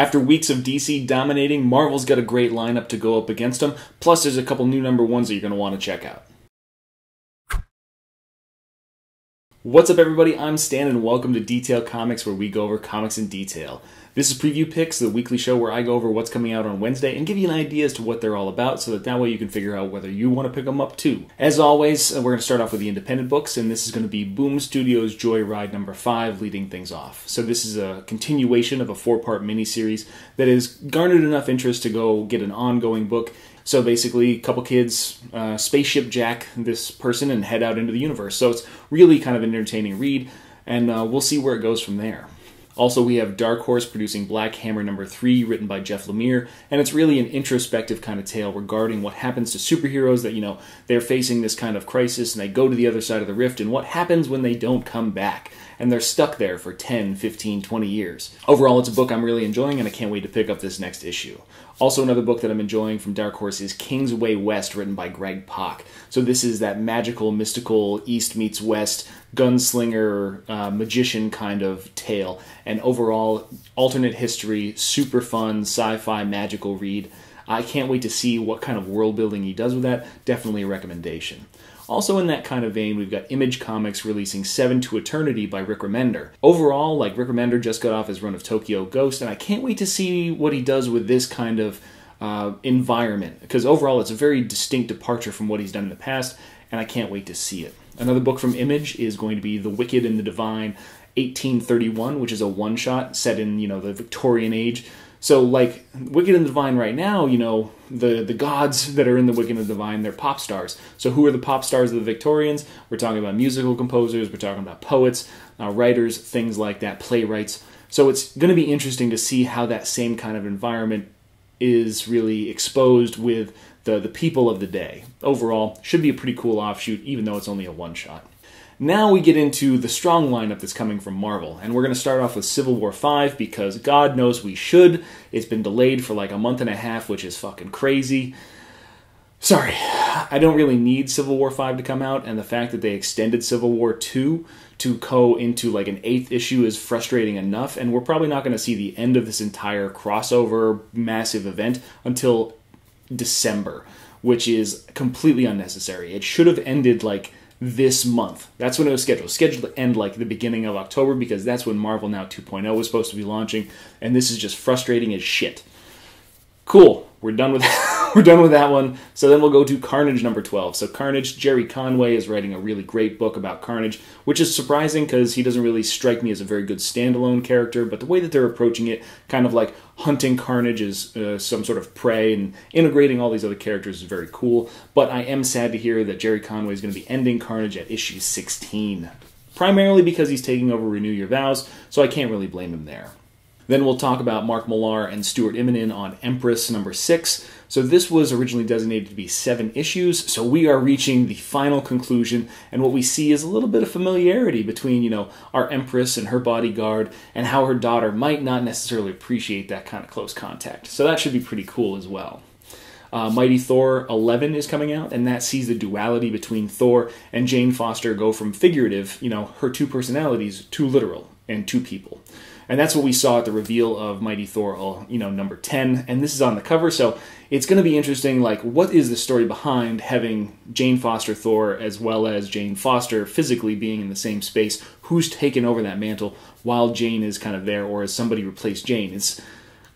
After weeks of DC dominating, Marvel's got a great lineup to go up against them, plus there's a couple new number ones that you're going to want to check out. What's up everybody, I'm Stan and welcome to Detail Comics, where we go over comics in detail. This is Preview Picks, the weekly show where I go over what's coming out on Wednesday and give you an idea as to what they're all about, so that way you can figure out whether you want to pick them up too. As always, we're going to start off with the independent books, and this is going to be Boom Studios' Joyride number 5 leading things off. So this is a continuation of a 4-part miniseries that has garnered enough interest to go get an ongoing book. So basically, a couple kids spaceship jack this person and head out into the universe. So it's really kind of an entertaining read, and we'll see where it goes from there. Also, we have Dark Horse producing Black Hammer number 3, written by Jeff Lemire, and it's really an introspective kind of tale regarding what happens to superheroes that, they're facing this kind of crisis, and they go to the other side of the rift, and what happens when they don't come back, and they're stuck there for 10, 15, 20 years. Overall, it's a book I'm really enjoying, and I can't wait to pick up this next issue. Also, another book that I'm enjoying from Dark Horse is Kingsway West, written by Greg Pak. So this is that magical, mystical, East meets West, gunslinger, magician kind of tale. And overall, alternate history, super fun, sci-fi, magical read. I can't wait to see what kind of world building he does with that. Definitely a recommendation. Also in that kind of vein, we've got Image Comics releasing 7 to Eternity by Rick Remender. Overall, Rick Remender just got off his run of Tokyo Ghost, and I can't wait to see what he does with this kind of environment, because overall it's a very distinct departure from what he's done in the past, and I can't wait to see it. Another book from Image is going to be The Wicked and the Divine 1831, which is a one-shot set in, the Victorian age. So, Wicked and the Divine right now, the gods that are in the Wicked and the Divine, they're pop stars. So who are the pop stars of the Victorians? We're talking about musical composers, we're talking about poets, writers, things like that, playwrights. So it's going to be interesting to see how that same kind of environment is really exposed with the people of the day. Overall, should be a pretty cool offshoot, even though it's only a one-shot. Now we get into the strong lineup that's coming from Marvel, and we're going to start off with Civil War 5 because God knows we should. It's been delayed for a month and a half, which is fucking crazy. Sorry, I don't really need Civil War 5 to come out, and the fact that they extended Civil War 2 to go into an 8th issue is frustrating enough, and we're probably not going to see the end of this entire crossover massive event until December, which is completely unnecessary. It should have ended this month. That's when it was scheduled. Scheduled to end the beginning of October, because that's when Marvel Now 2.0 was supposed to be launching, and this is just frustrating as shit. Cool. We're done with we're done with that one. So then we'll go to Carnage number 12. So Carnage, Jerry Conway is writing a really great book about Carnage, which is surprising because he doesn't really strike me as a very good standalone character, but the way that they're approaching it, kind of like hunting Carnage as some sort of prey and integrating all these other characters, is very cool. But I am sad to hear that Jerry Conway is going to be ending Carnage at issue 16. Primarily because he's taking over Renew Your Vows, so I can't really blame him there. Then we'll talk about Mark Millar and Stuart Immonen on Empress number 6. So this was originally designated to be 7 issues, so we are reaching the final conclusion, and what we see is a little bit of familiarity between, our Empress and her bodyguard, and how her daughter might not necessarily appreciate that kind of close contact. So that should be pretty cool as well. Mighty Thor 11 is coming out, and that sees the duality between Thor and Jane Foster go from figurative, her 2 personalities, to literal, and 2 people. And that's what we saw at the reveal of Mighty Thor, number 10. And this is on the cover, so it's going to be interesting, what is the story behind having Jane Foster Thor as well as Jane Foster physically being in the same space? Who's taken over that mantle while Jane is kind of there, or has somebody replaced Jane? It's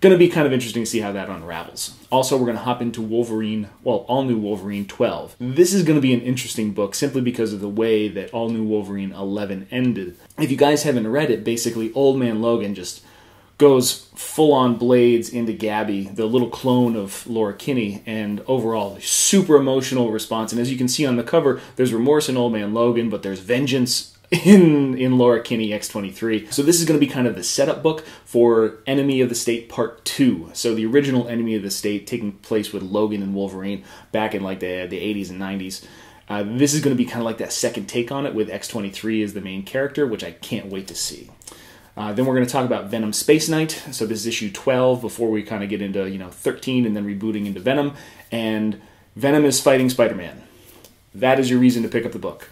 going to be kind of interesting to see how that unravels. Also, we're going to hop into Wolverine, All New Wolverine 12. This is going to be an interesting book simply because of the way that All New Wolverine 11 ended. If you guys haven't read it, basically Old Man Logan just goes full-on blades into Gabby, the little clone of Laura Kinney, and overall, super emotional response. And as you can see on the cover, there's remorse in Old Man Logan, but there's vengeance in Laura Kinney X-23. So this is going to be kind of the setup book for Enemy of the State Part 2. So the original Enemy of the State taking place with Logan and Wolverine back in the 80s and 90s. This is going to be kind of like that second take on it with X-23 as the main character, which I can't wait to see. Then we're going to talk about Venom Space Knight. So this is issue 12 before we kind of get into 13 and then rebooting into Venom. And Venom is fighting Spider-Man. That is your reason to pick up the book.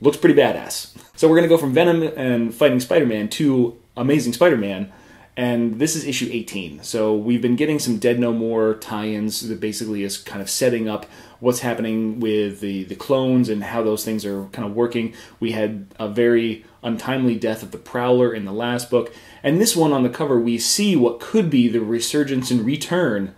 Looks pretty badass. So we're going to go from Venom and fighting Spider-Man to Amazing Spider-Man And this is issue 18. So we've been getting some Dead No More tie-ins that basically is kind of setting up what's happening with the clones and how those things are kind of working. We had a very untimely death of the Prowler in the last book. And this one on the cover, we see what could be the resurgence and return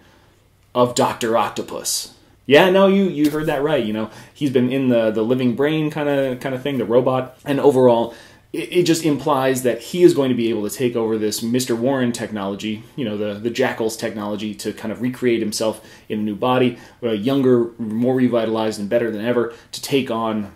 of Dr. Octopus. Yeah, no, you heard that right. You know, he's been in the living brain kind of thing, the robot. And overall, it just implies that he is going to be able to take over this Mr. Warren technology, you know, the Jackal's technology, to kind of recreate himself in a new body, younger, more revitalized, and better than ever, to take on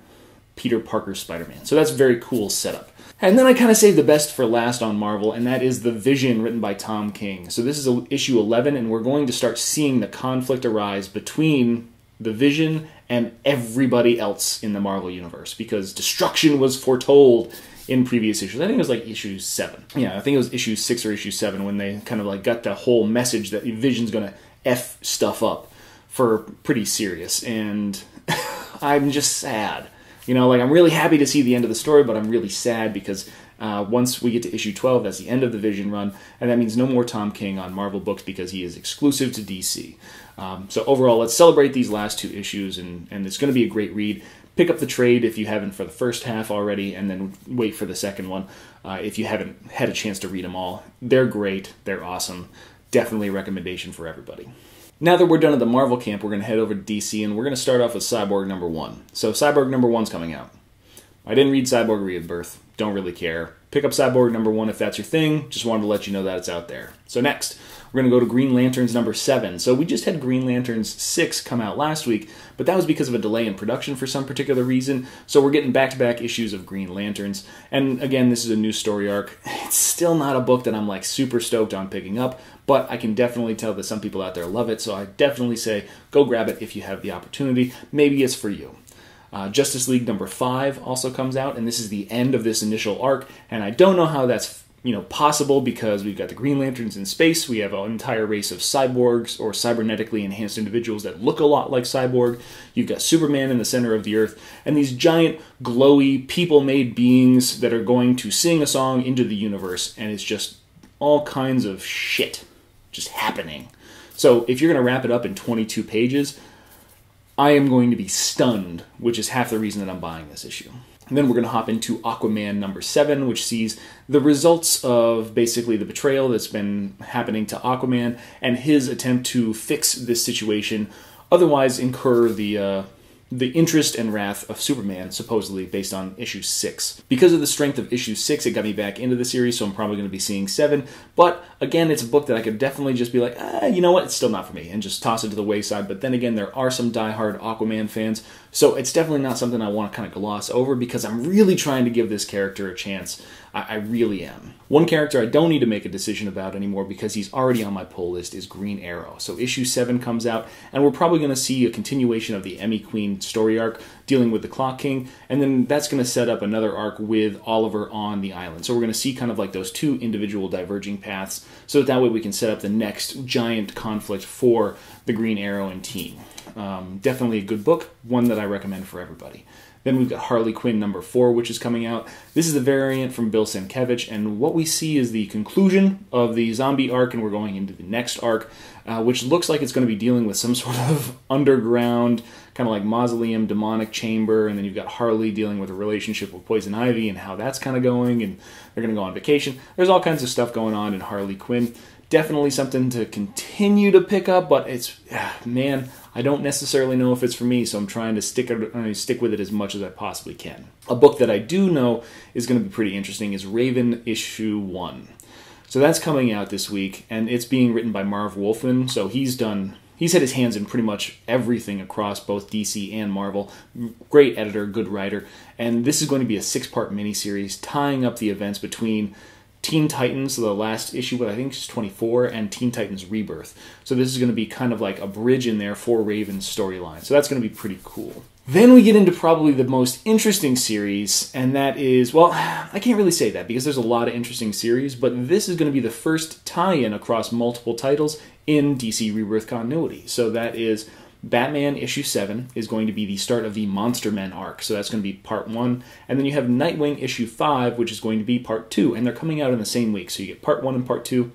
Peter Parker's Spider-Man. So that's a very cool setup. And then I kind of saved the best for last on Marvel, and that is The Vision, written by Tom King. So this is issue 11, and we're going to start seeing the conflict arise between The Vision and everybody else in the Marvel Universe, because destruction was foretold in previous issues. I think it was like issue 7. Yeah, I think it was issue 6 or issue 7 when they kind of like got the whole message that Vision's going to F stuff up for pretty serious. And I'm just sad. You know, like, I'm really happy to see the end of the story, but I'm really sad because once we get to issue 12, that's the end of the Vision run, and that means no more Tom King on Marvel books because he is exclusive to DC. So overall, let's celebrate these last 2 issues, and it's going to be a great read. Pick up the trade if you haven't for the first half already, and then wait for the second one if you haven't had a chance to read them all. They're great. They're awesome. Definitely a recommendation for everybody. Now that we're done at the Marvel camp, we're going to head over to DC, and we're going to start off with Cyborg number 1. So Cyborg number 1's coming out. I didn't read Cyborg Rebirth. Don't really care. Pick up Cyborg number 1 if that's your thing. Just wanted to let you know that it's out there. So next, we're going to go to Green Lanterns number 7. So we just had Green Lanterns 6 come out last week, but that was because of a delay in production for some particular reason. So we're getting back-to-back issues of Green Lanterns. And again, this is a new story arc. It's still not a book that I'm like super stoked on picking up, but I can definitely tell that some people out there love it. So I definitely say go grab it if you have the opportunity. Maybe it's for you. Justice League number 5 also comes out, and this is the end of this initial arc, and I don't know how that's possible because we've got the Green Lanterns in space, we have an entire race of cyborgs or cybernetically enhanced individuals that look a lot like Cyborg, you've got Superman in the center of the earth, and these giant, glowy, people-made beings that are going to sing a song into the universe, and it's just all kinds of shit just happening. So if you're going to wrap it up in 22 pages, I am going to be stunned, which is half the reason that I'm buying this issue. And then we're going to hop into Aquaman number 7, which sees the results of basically the betrayal that's been happening to Aquaman and his attempt to fix this situation, otherwise incur the interest and wrath of Superman, supposedly based on issue 6. Because of the strength of issue 6, it got me back into the series, so I'm probably going to be seeing 7. But again, it's a book that I could definitely just be like, you know what, it's still not for me, and just toss it to the wayside. But then again, there are some diehard Aquaman fans, so it's definitely not something I want to kind of gloss over because I'm really trying to give this character a chance. I really am. One character I don't need to make a decision about anymore because he's already on my pull list is Green Arrow. So issue 7 comes out, and we're probably going to see a continuation of the Emmy Queen story arc dealing with the Clock King, and then that's going to set up another arc with Oliver on the island. So we're going to see kind of like those 2 individual diverging paths, so that way we can set up the next giant conflict for the Green Arrow and team. Definitely a good book, one that I recommend for everybody. Then we've got Harley Quinn number 4, which is coming out. This is the variant from Bill Sienkiewicz, and what we see is the conclusion of the zombie arc, and we're going into the next arc, which looks like it's going to be dealing with some sort of underground, kind of like mausoleum, demonic chamber, and then you've got Harley dealing with a relationship with Poison Ivy and how that's kind of going, and they're going to go on vacation. There's all kinds of stuff going on in Harley Quinn. Definitely something to continue to pick up, but it's, man, I don't necessarily know if it's for me, so I'm trying to stick with it as much as I possibly can. A book that I do know is going to be pretty interesting is Raven issue 1. So that's coming out this week, and it's being written by Marv Wolfman, so he's had his hands in pretty much everything across both DC and Marvel. Great editor, good writer, and this is going to be a 6-part miniseries tying up the events between Teen Titans, so the last issue, I think it's 24, and Teen Titans Rebirth. So this is going to be kind of like a bridge in there for Raven's storyline. So that's going to be pretty cool. Then we get into probably the most interesting series, and that is, well, I can't really say that because there's a lot of interesting series, but this is going to be the first tie-in across multiple titles in DC Rebirth continuity. So that is Batman issue 7 is going to be the start of the Monster Men arc, so that's going to be part 1. And then you have Nightwing issue 5, which is going to be part 2, and they're coming out in the same week. So you get part 1 and part 2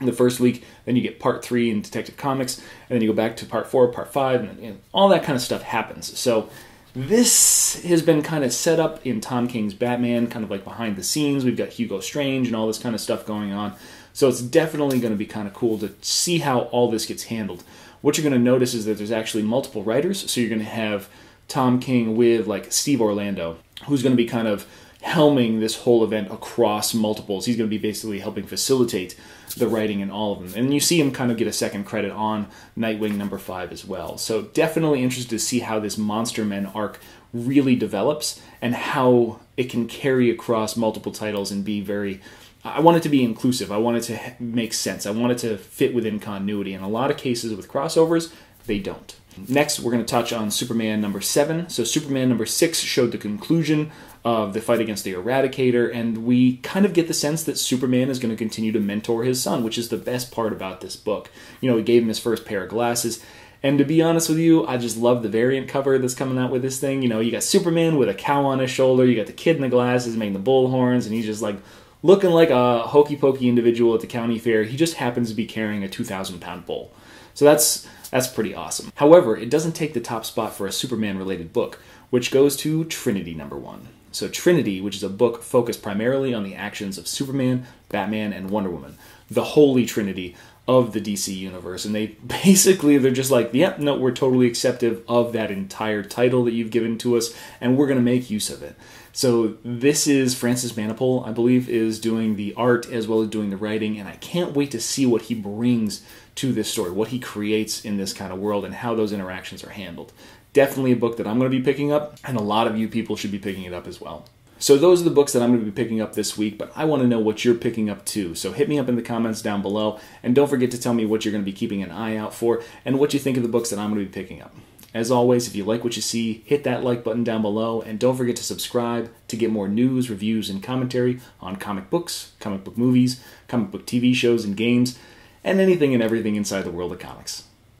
in the first week, then you get part 3 in Detective Comics, and then you go back to part 4, part 5, and all that kind of stuff happens. So this has been kind of set up in Tom King's Batman, kind of like behind the scenes. We've got Hugo Strange and all this kind of stuff going on. So it's definitely going to be kind of cool to see how all this gets handled. What you're going to notice is that there's actually multiple writers. So you're going to have Tom King with like Steve Orlando, who's going to be kind of helming this whole event across multiples. He's going to be basically helping facilitate the writing in all of them. And you see him kind of get a second credit on Nightwing number 5 as well. So definitely interested to see how this Monster Men arc really develops and how it can carry across multiple titles and be very... I want it to be inclusive. I want it to make sense. I want it to fit within continuity. In a lot of cases with crossovers, they don't. Next, we're going to touch on Superman number 7. So Superman number 6 showed the conclusion of the fight against the Eradicator, and we kind of get the sense that Superman is going to continue to mentor his son, which is the best part about this book. You know, he gave him his first pair of glasses, and to be honest with you, I just love the variant cover that's coming out with this thing. You know, you got Superman with a cow on his shoulder, you got the kid in the glasses making the bull horns, and he's just like looking like a hokey-pokey individual at the county fair. He just happens to be carrying a 2,000-pound bull. So that's pretty awesome. However, it doesn't take the top spot for a Superman-related book, which goes to Trinity number 1. So Trinity, which is a book focused primarily on the actions of Superman, Batman, and Wonder Woman, the holy trinity of the DC universe. And they're just like, yep, no, we're totally acceptive of that entire title that you've given to us, and we're going to make use of it. So this is Francis Manapul, I believe, is doing the art as well as doing the writing, and I can't wait to see what he brings to this story, what he creates in this kind of world, and how those interactions are handled. Definitely a book that I'm going to be picking up, and a lot of you people should be picking it up as well. So those are the books that I'm going to be picking up this week, but I want to know what you're picking up too. So hit me up in the comments down below, and don't forget to tell me what you're going to be keeping an eye out for, and what you think of the books that I'm going to be picking up. As always, if you like what you see, hit that like button down below, and don't forget to subscribe to get more news, reviews, and commentary on comic books, comic book movies, comic book TV shows and games, and anything and everything inside the world of comics.